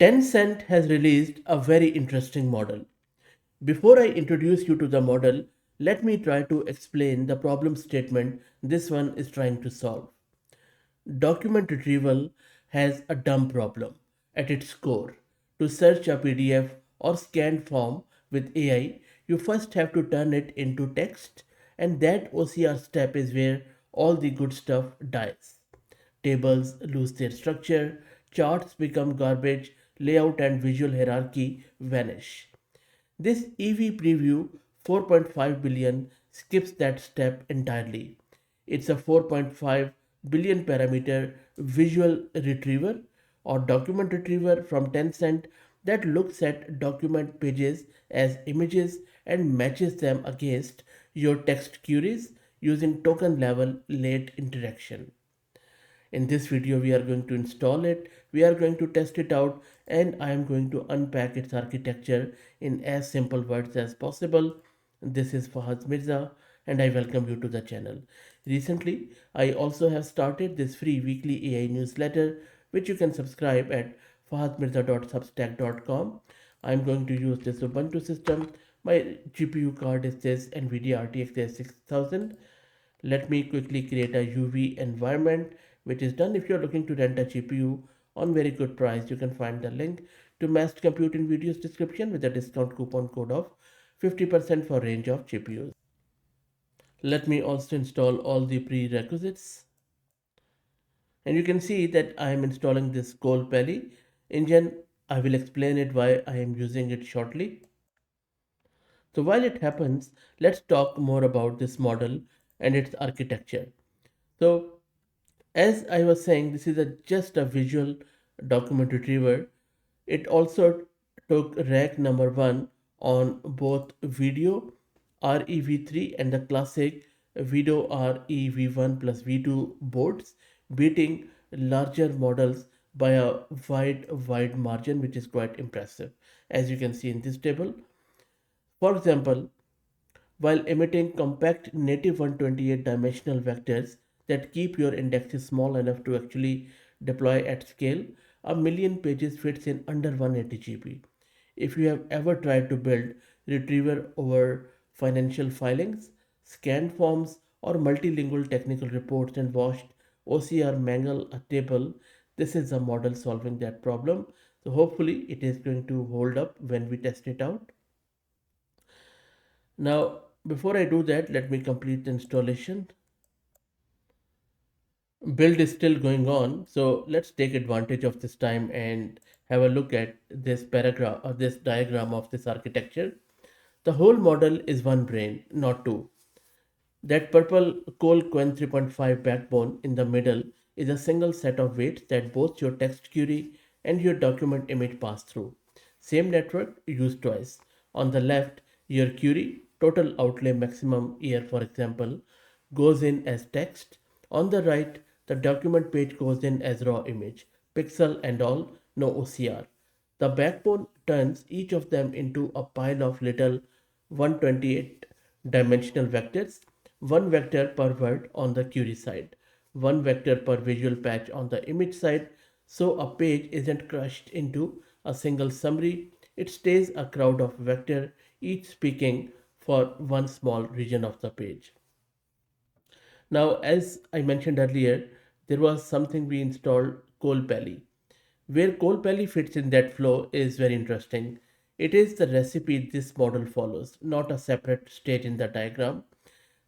Tencent has released a very interesting model. Before I introduce you to the model, let me try to explain the problem statement this one is trying to solve. Document retrieval has a dumb problem at its core. To search a PDF or scanned form with AI, you first have to turn it into text, and that OCR step is where all the good stuff dies. Tables lose their structure, charts become garbage, layout and visual hierarchy vanish. This EV preview 4.5 billion skips that step entirely. It's a 4.5 billion parameter visual retriever or document retriever from Tencent that looks at document pages as images and matches them against your text queries using token level late interaction. In this video, we are going to install it, we are going to test it out, and I am going to unpack its architecture in as simple words as possible. This is Fahad Mirza, and I welcome you to the channel. Recently, I also have started this free weekly AI newsletter, which you can subscribe at fahadmirza.substack.com. I am going to use this Ubuntu system. My GPU card is this NVIDIA RTX 6000. Let me quickly create a UV environment, which is done. If you're looking to rent a GPU on very good price, you can find the link to Massed Compute in video's description with a discount coupon code of 50% for range of GPUs. Let me also install all the prerequisites. And you can see that I am installing this Colpelli engine. I will explain it why I am using it shortly. So while it happens, let's talk more about this model and its architecture. So as I was saying, this is just a visual document retriever. It also took rack number 1 on both video REV3 and the classic video REV1 plus V2 boards, beating larger models by a wide margin, which is quite impressive, as you can see in this table. For example, while emitting compact native 128 dimensional vectors that keep your indexes small enough to actually deploy at scale, a million pages fits in under 180 GB. If you have ever tried to build retriever over financial filings, scanned forms, or multilingual technical reports and watched OCR mangle a table, this is a model solving that problem. So hopefully it is going to hold up when we test it out. Now, before I do that, let me complete the installation. Build is still going on, so let's take advantage of this time and have a look at this paragraph or this diagram of this architecture. The whole model is one brain, not two. That purple Colquen 3.5 backbone in the middle is a single set of weights that both your text query and your document image pass through. Same network used twice. On the left, your query, total outlay maximum year for example, goes in as text. On the right, the document page goes in as raw image, pixel and all, no OCR. The backbone turns each of them into a pile of little 128 dimensional vectors, one vector per word on the query side, one vector per visual patch on the image side, so a page isn't crushed into a single summary, it stays a crowd of vector, each speaking for one small region of the page. Now, as I mentioned earlier, there was something we installed, Colpelli. Where Colpelli fits in that flow is very interesting. It is the recipe this model follows, not a separate stage in the diagram.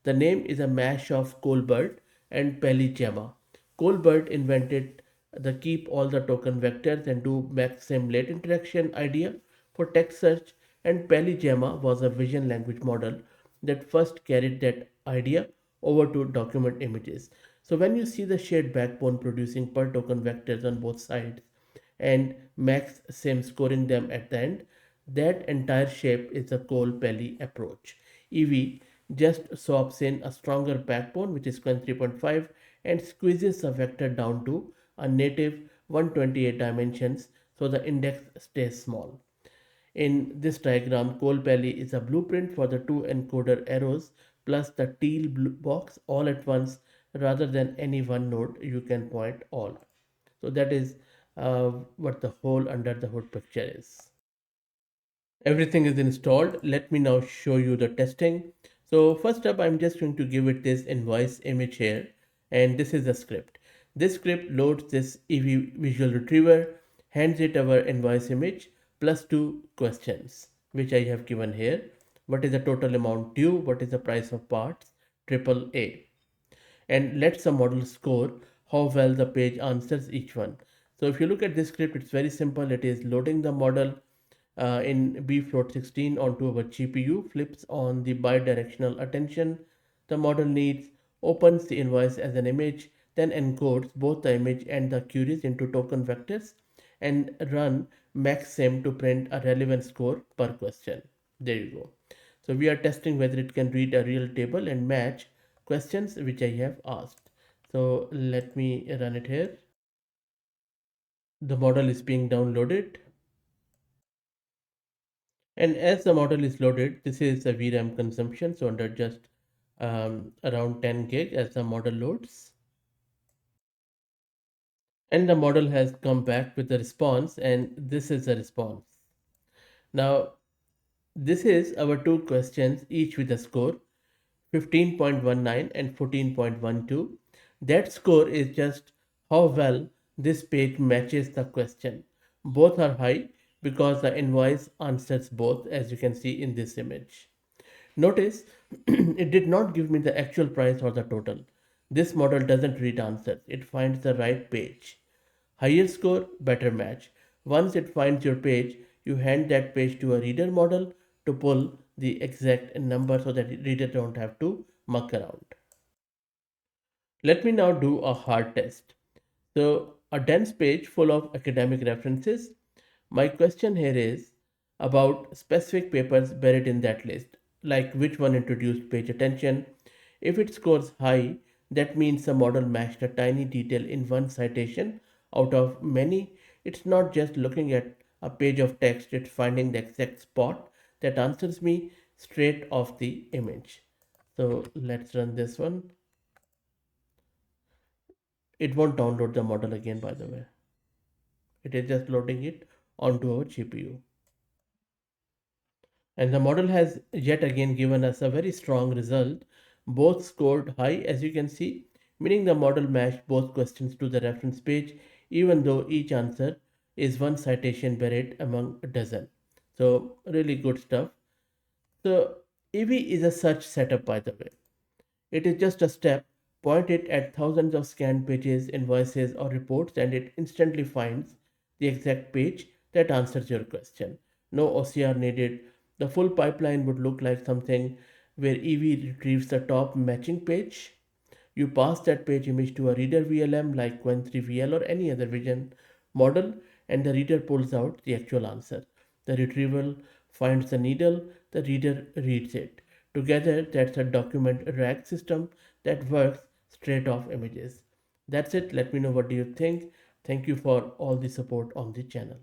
The name is a mash of Colbert and Pelli Gemma. Colbert invented the keep all the token vectors and do max same late interaction idea for text search, and Pelli Gemma was a vision language model that first carried that idea over to document images. So when you see the shared backbone producing per token vectors on both sides and max same scoring them at the end, that entire shape is the Cole-Pelli approach. EVIE just swaps in a stronger backbone, which is Quen 3.5, and squeezes a vector down to a native 128 dimensions so the index stays small. In this diagram, Cole-Pelli is a blueprint for the two encoder arrows plus the teal box all at once rather than any one node you can point all. So that is what the whole under the hood picture is. Everything is installed. Let me now show you the testing. So first up, I'm just going to give it this invoice image here, and this is the script. This script loads this EV visual retriever, hands it our invoice image plus two questions, which I have given here. What is the total amount due? What is the price of parts? Triple A, and lets the model score how well the page answers each one. So if you look at this script, it's very simple. It is loading the model in B float 16 onto our GPU, flips on the bidirectional attention the model needs, opens the invoice as an image, then encodes both the image and the queries into token vectors, and run maxsim to print a relevant score per question. There you go. So we are testing whether it can read a real table and match questions which I have asked. So let me run it here. The model is being downloaded. And as the model is loaded, this is the VRAM consumption. So under just around 10 gig as the model loads. And the model has come back with the response, and this is the response. Now, this is our two questions, each with a score 15.19 and 14.12. That score is just how well this page matches the question. Both are high because the invoice answers both, as you can see in this image. Notice it did not give me the actual price or the total. This model doesn't read answers, it finds the right page. Higher score, better match. Once it finds your page, you hand that page to a reader model to pull the exact number so that the reader don't have to muck around. Let me now do a hard test. So, a dense page full of academic references. My question here is about specific papers buried in that list, like which one introduced page attention. If it scores high, that means the model matched a tiny detail in one citation out of many. It's not just looking at a page of text, it's finding the exact spot that answers me straight off the image. So let's run this one. It won't download the model again, by the way. It is just loading it onto our GPU. And the model has yet again given us a very strong result. Both scored high, as you can see, meaning the model matched both questions to the reference page, even though each answer is one citation buried among a dozen. So, really good stuff. So, EVIE is a such setup, by the way. It is just a step. Point it at thousands of scanned pages, invoices, or reports, and it instantly finds the exact page that answers your question. No OCR needed. The full pipeline would look like something where EV retrieves the top matching page. You pass that page image to a reader VLM like Qwen3VL or any other vision model, and the reader pulls out the actual answer. The retrieval finds the needle, the reader reads it. Together, that's a document RAG system that works straight off images. That's it. Let me know what do you think. Thank you for all the support on the channel.